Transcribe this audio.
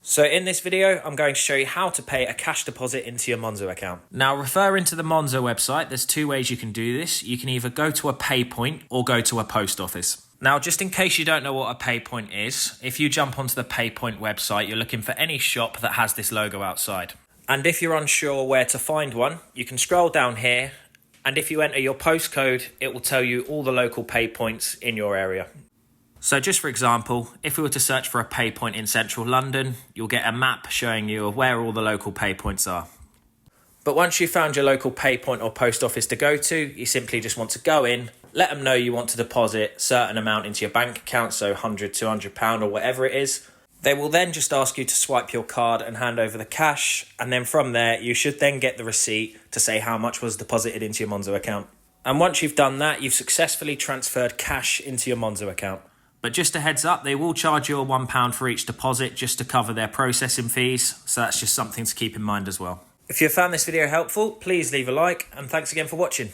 So in this video, I'm going to show you how to pay a cash deposit into your Monzo account. Now, referring to the Monzo website, there's two ways you can do this. You can either go to a PayPoint or go to a post office. Now, just in case you don't know what a PayPoint is, if you jump onto the PayPoint website, you're looking for any shop that has this logo outside. And if you're unsure where to find one, you can scroll down here, and if you enter your postcode, it will tell you all the local PayPoints in your area. So just for example, if we were to search for a PayPoint in central London, you'll get a map showing you where all the local PayPoints are. But once you've found your local PayPoint or post office to go to, you simply just want to go in, let them know you want to deposit a certain amount into your bank account, so £100, £200 or whatever it is. They will then just ask you to swipe your card and hand over the cash, and then from there you should then get the receipt to say how much was deposited into your Monzo account. And once you've done that, you've successfully transferred cash into your Monzo account. But just a heads up, they will charge you £1 for each deposit just to cover their processing fees, so that's just something to keep in mind as well. If you found this video helpful, please leave a like, and thanks again for watching.